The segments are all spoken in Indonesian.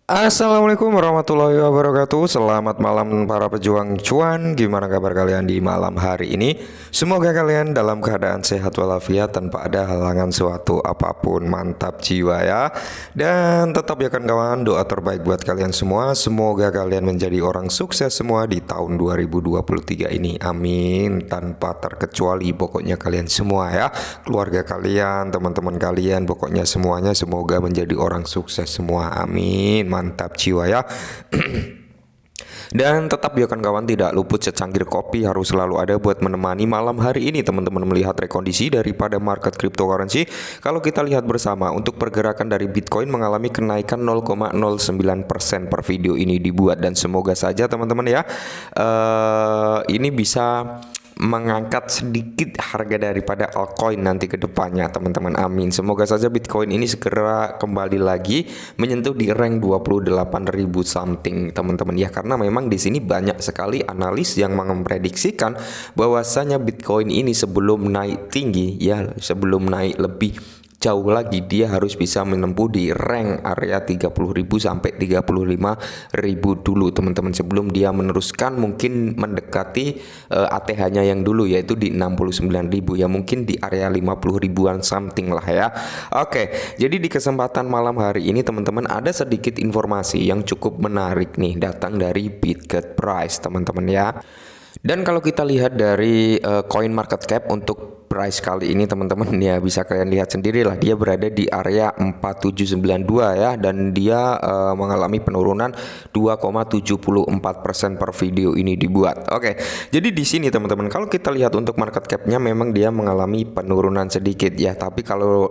Assalamualaikum warahmatullahi wabarakatuh. Selamat malam para pejuang cuan. Gimana kabar kalian di malam hari ini? Semoga kalian dalam keadaan sehat walafiat tanpa ada halangan suatu apapun. Mantap jiwa ya. Dan tetap ya kawan-kawan, doa terbaik buat kalian semua. Semoga kalian menjadi orang sukses semua di tahun 2023 ini. Amin. Tanpa terkecuali pokoknya kalian semua ya. Keluarga kalian, teman-teman kalian, pokoknya semuanya semoga menjadi orang sukses semua. Amin. Mantap jiwa ya. Dan tetap ya kawan-kawan, tidak luput secangkir kopi harus selalu ada buat menemani malam hari ini teman-teman melihat rekondisi daripada market cryptocurrency. Kalau kita lihat bersama, untuk pergerakan dari Bitcoin mengalami kenaikan 0,09% per video ini dibuat, dan semoga saja teman-teman ya ini bisa mengangkat sedikit harga daripada altcoin nanti ke depannya teman-teman. Amin. Semoga saja Bitcoin ini segera kembali lagi menyentuh di rank 28.000 something teman-teman ya, karena memang di sini banyak sekali analis yang memprediksikan bahwasanya Bitcoin ini sebelum naik tinggi ya, sebelum naik lebih jauh lagi, dia harus bisa menempuh di rank area 30.000 sampai 35.000 dulu teman-teman, sebelum dia meneruskan mungkin mendekati ATH-nya yang dulu yaitu di 69.000 ya, mungkin di area 50 ribuan something lah ya. Oke, jadi di kesempatan malam hari ini teman-teman ada sedikit informasi yang cukup menarik nih datang dari Bitgetprice teman-teman ya. Dan kalau kita lihat dari coin market cap untuk price kali ini teman-teman ya, bisa kalian lihat sendiri lah, dia berada di area 4792 ya, dan dia mengalami penurunan 2,74% per video ini dibuat. Oke, jadi di sini teman-teman kalau kita lihat untuk market capnya memang dia mengalami penurunan sedikit ya, tapi kalau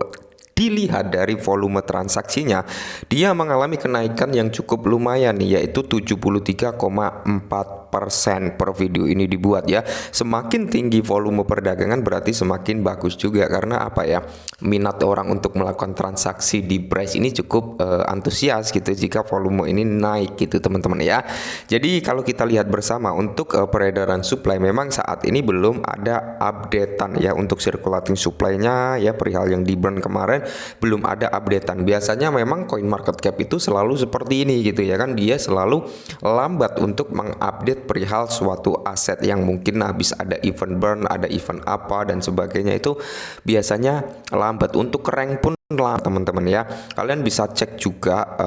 dilihat dari volume transaksinya, dia mengalami kenaikan yang cukup lumayan nih, yaitu 73,4% per video ini dibuat ya. Semakin tinggi volume perdagangan berarti semakin bagus juga, karena apa ya, minat orang untuk melakukan transaksi di price ini cukup antusias gitu jika volume ini naik gitu teman-teman ya. Jadi kalau kita lihat bersama untuk peredaran supply, memang saat ini belum ada updatean ya untuk circulating supply-nya ya, perihal yang di burn kemarin belum ada updatean. Biasanya memang coin market cap itu selalu seperti ini gitu ya kan, dia selalu lambat untuk mengupdate perihal suatu aset yang mungkin habis ada event burn, ada event apa dan sebagainya, itu biasanya lambat. Untuk rank pun lah teman-teman ya, kalian bisa cek juga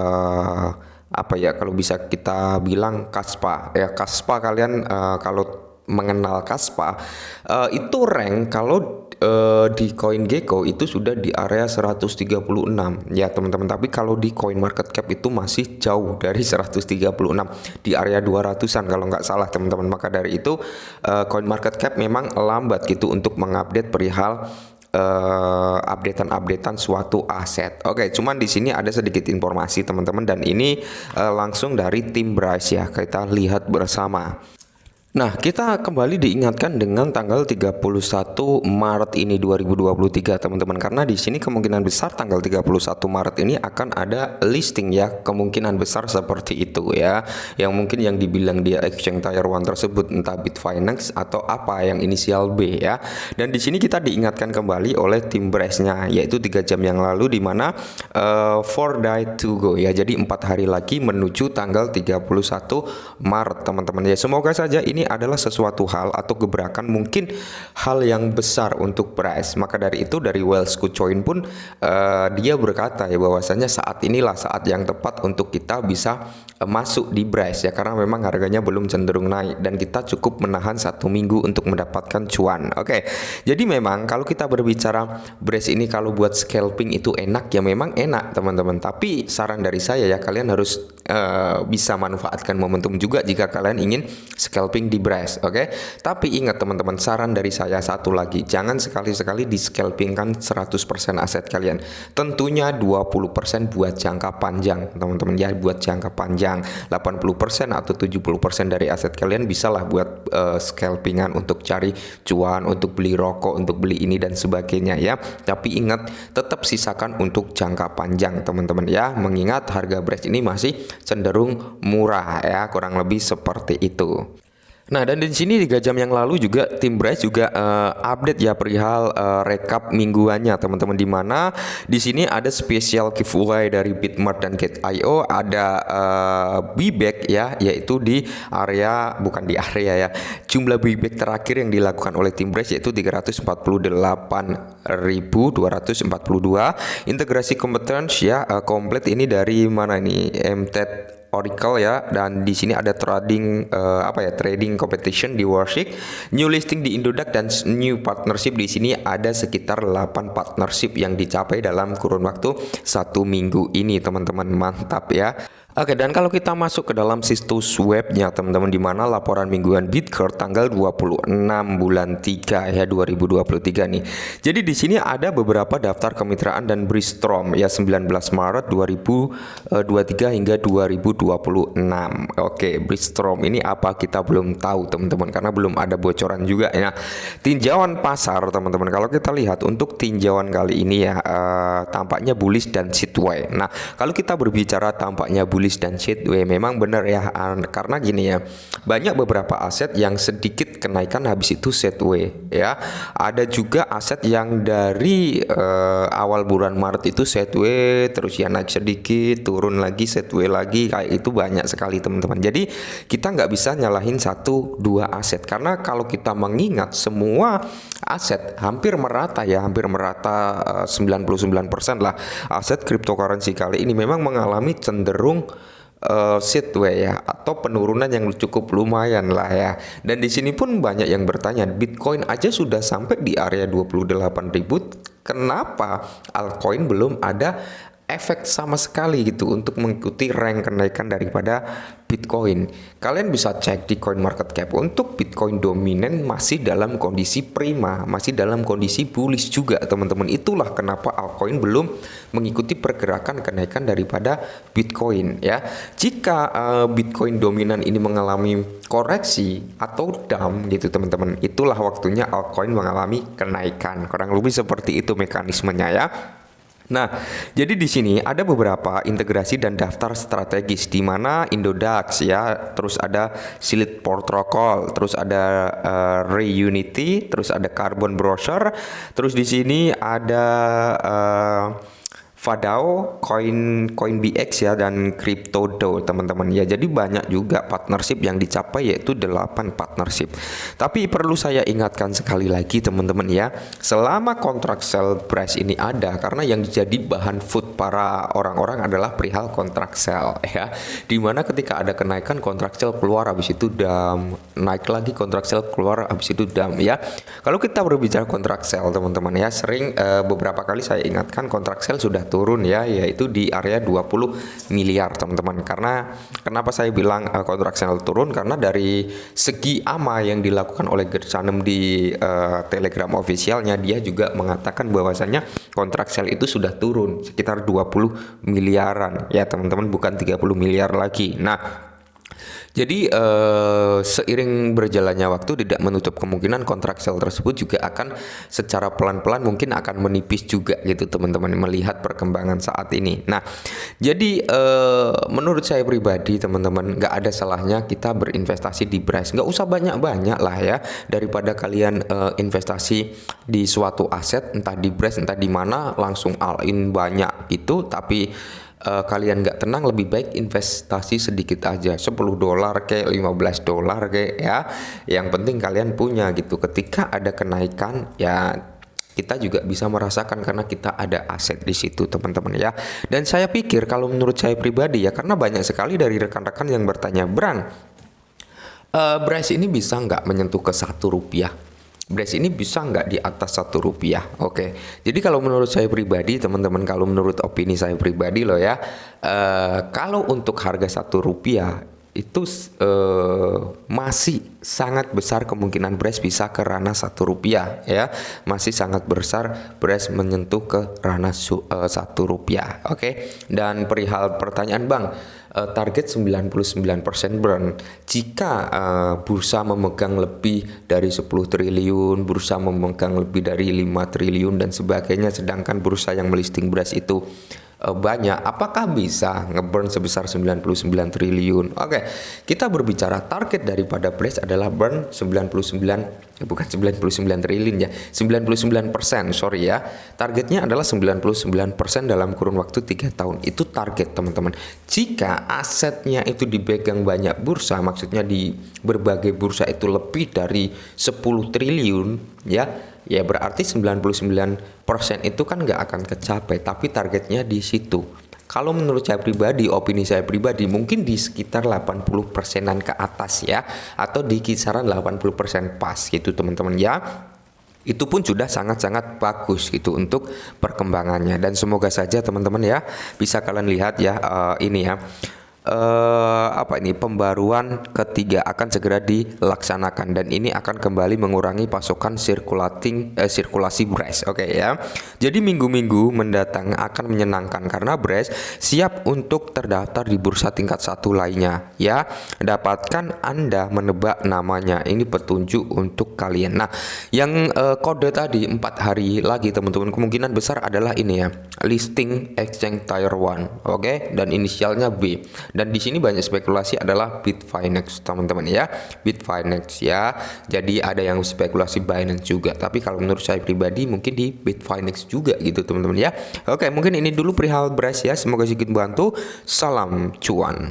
apa ya, kalau bisa kita bilang Kaspa ya, Kaspa kalian kalau mengenal Kaspa itu rank kalau di CoinGecko itu sudah di area 136 ya teman-teman, tapi kalau di coin market cap itu masih jauh dari 136, di area 200-an kalau nggak salah teman-teman. Maka dari itu coin market cap memang lambat gitu untuk mengupdate perihal updatean suatu aset. Oke, cuman di sini ada sedikit informasi teman-teman, dan ini langsung dari tim Bryce ya, kita lihat bersama. Nah, kita kembali diingatkan dengan tanggal 31 Maret ini 2023 teman-teman, karena di sini kemungkinan besar tanggal 31 Maret ini akan ada listing ya, kemungkinan besar seperti itu ya, yang mungkin yang dibilang dia exchange tier 1 tersebut entah Bitfinex atau apa yang inisial B ya. Dan di sini kita diingatkan kembali oleh tim Bryce-nya, yaitu 3 jam yang lalu, di mana 4 day to go ya, jadi 4 hari lagi menuju tanggal 31 Maret teman-teman ya. Semoga saja ini adalah sesuatu hal atau gebrakan, mungkin hal yang besar untuk price. Maka dari itu dari Wellscoot Coin pun dia berkata ya, bahwasanya saat inilah saat yang tepat untuk kita bisa masuk di Bryce ya, karena memang harganya belum cenderung naik dan kita cukup menahan 1 minggu untuk mendapatkan cuan. Oke, jadi memang kalau kita berbicara Bryce ini kalau buat scalping itu enak ya, memang enak teman-teman, tapi saran dari saya ya, kalian harus bisa manfaatkan momentum juga jika kalian ingin scalping di Bryce. Oke, tapi ingat teman-teman, saran dari saya satu lagi, jangan sekali-sekali di scalpingkan 100% aset kalian, tentunya 20% buat jangka panjang teman-teman ya, buat jangka panjang. 80% atau 70% dari aset kalian bisalah buat scalpingan untuk cari cuan, untuk beli rokok, untuk beli ini dan sebagainya ya. Tapi ingat, tetap sisakan untuk jangka panjang teman-teman ya, mengingat harga Bryce ini masih cenderung murah ya, kurang lebih seperti itu. Nah, dan di sini 3 jam yang lalu juga tim Bryce juga update ya perihal rekap mingguannya teman-teman, di mana di sini ada spesial giveaway dari Bitmart dan Gate.io, ada buyback ya, yaitu di area, bukan di area ya, jumlah buyback terakhir yang dilakukan oleh tim Bryce yaitu 348.242. Integrasi competence ya komplit ini dari mana ini, MTED Oracle ya, dan di sini ada trading trading competition di Worship, new listing di Indodax, dan new partnership. Di sini ada sekitar 8 partnership yang dicapai dalam kurun waktu 1 minggu ini teman-teman, mantap ya. Oke, dan kalau kita masuk ke dalam situs webnya teman-teman, di mana laporan mingguan Bitcoin tanggal 26 bulan 3 ya 2023 nih. Jadi di sini ada beberapa daftar kemitraan dan Brainstorm ya 19 Maret 2023 hingga 2026. Oke, Brainstorm ini apa kita belum tahu teman-teman, karena belum ada bocoran juga ya. Tinjauan pasar teman-teman, kalau kita lihat untuk tinjauan kali ini ya tampaknya bullish dan sideways. Nah, kalau kita berbicara tampaknya bullish dan sideways, memang benar ya, karena gini ya, banyak beberapa aset yang sedikit kenaikan habis itu sideways ya. Ada juga aset yang dari awal bulan Maret itu sideways terus ya, naik sedikit turun lagi sideways lagi, kayak itu banyak sekali teman-teman. Jadi kita nggak bisa nyalahin 1-2 aset, karena kalau kita mengingat semua aset hampir merata ya, 99% lah aset cryptocurrency kali ini memang mengalami cenderung sideways ya, atau penurunan yang cukup lumayan lah ya. Dan di sini pun banyak yang bertanya, Bitcoin aja sudah sampai di area 28.000, kenapa altcoin belum ada efek sama sekali gitu untuk mengikuti rank kenaikan daripada Bitcoin? Kalian bisa cek di CoinMarketCap, untuk Bitcoin dominan masih dalam kondisi prima, masih dalam kondisi bullish juga teman-teman. Itulah kenapa altcoin belum mengikuti pergerakan kenaikan daripada Bitcoin ya. Jika Bitcoin dominan ini mengalami koreksi atau dump gitu teman-teman, itulah waktunya altcoin mengalami kenaikan. Kurang lebih seperti itu mekanismenya ya. Nah, jadi di sini ada beberapa integrasi dan daftar strategis, di mana Indodax ya, terus ada Silk Protocol, terus ada Reunity, terus ada Carbon Browser, terus di sini ada Fadao, Coinbx ya, dan CryptoDao teman-teman ya. Jadi banyak juga partnership yang dicapai, yaitu 8 partnership. Tapi perlu saya ingatkan sekali lagi teman-teman ya, selama kontrak sell price ini ada, karena yang jadi bahan food para orang-orang adalah perihal kontrak sell ya, dimana ketika ada kenaikan kontrak sell keluar, habis itu dump, naik lagi kontrak sell keluar, habis itu dump ya. Kalau kita berbicara kontrak sell teman-teman ya, sering beberapa kali saya ingatkan kontrak sell sudah turun ya, yaitu di area 20 miliar teman-teman. Karena kenapa saya bilang kontrak sell turun, karena dari segi AMA yang dilakukan oleh Gersanem di Telegram officialnya, dia juga mengatakan bahwasanya kontrak sell itu sudah turun sekitar 20 miliaran ya teman-teman, bukan 30 miliar lagi. Nah, jadi seiring berjalannya waktu tidak menutup kemungkinan kontrak sell tersebut juga akan secara pelan-pelan mungkin akan menipis juga gitu teman-teman, melihat perkembangan saat ini. Nah, jadi menurut saya pribadi teman-teman, nggak ada salahnya kita berinvestasi di Bryce. Nggak usah banyak-banyak lah ya, daripada kalian investasi di suatu aset, entah di Bryce entah di mana, langsung all in banyak itu, tapi kalian nggak tenang. Lebih baik investasi sedikit aja, $10 kayak $15 kayak ya, yang penting kalian punya gitu. Ketika ada kenaikan ya, kita juga bisa merasakan karena kita ada aset di situ teman-teman ya. Dan saya pikir kalau menurut saya pribadi ya, karena banyak sekali dari rekan-rekan yang bertanya, Bran, Bryce ini bisa nggak menyentuh ke Rp1? Bryce ini bisa nggak di atas Rp1? Oke, jadi kalau menurut saya pribadi teman-teman, kalau menurut opini saya pribadi loh ya, kalau untuk harga Rp1 itu masih sangat besar kemungkinan Bryce bisa ke ranah Rp1 ya, masih sangat besar Bryce menyentuh ke ranah Rp1. Oke, dan perihal pertanyaan Bang, target 99% burn, jika bursa memegang lebih dari 10 triliun, bursa memegang lebih dari 5 triliun dan sebagainya, sedangkan bursa yang melisting Bryce itu banyak, apakah bisa ngeburn sebesar 99 triliun? Oke, kita berbicara target daripada Brace adalah burn 99, bukan 99 triliun ya, 99%, sorry ya. Targetnya adalah 99% dalam kurun waktu 3 tahun. Itu target teman-teman. Jika asetnya itu dipegang banyak bursa, maksudnya di berbagai bursa itu lebih dari 10 triliun ya berarti 99% itu kan nggak akan kecapai, tapi targetnya di situ. Kalau menurut saya pribadi, opini saya pribadi, mungkin di sekitar 80%-an ke atas ya, atau di kisaran 80% pas gitu teman-teman ya. Itu pun sudah sangat-sangat bagus gitu untuk perkembangannya, dan semoga saja teman-teman ya bisa kalian lihat ya, ini ya. Pembaruan ketiga akan segera dilaksanakan, dan ini akan kembali mengurangi pasokan sirkulasi Brace. Oke ya. Jadi minggu-minggu mendatang akan menyenangkan karena Brace siap untuk terdaftar di bursa tingkat 1 lainnya ya. Dapatkan Anda menebak namanya. Ini petunjuk untuk kalian. Nah, yang kode tadi 4 hari lagi teman-teman, kemungkinan besar adalah ini ya, listing exchange tier 1. Oke, dan inisialnya B. Dan di sini banyak spekulasi adalah Bitfinex teman-teman ya, Bitfinex ya. Jadi ada yang spekulasi Binance juga, tapi kalau menurut saya pribadi mungkin di Bitfinex juga gitu teman-teman ya. Oke, mungkin ini dulu perihal Brace ya, semoga sedikit membantu. Salam cuan.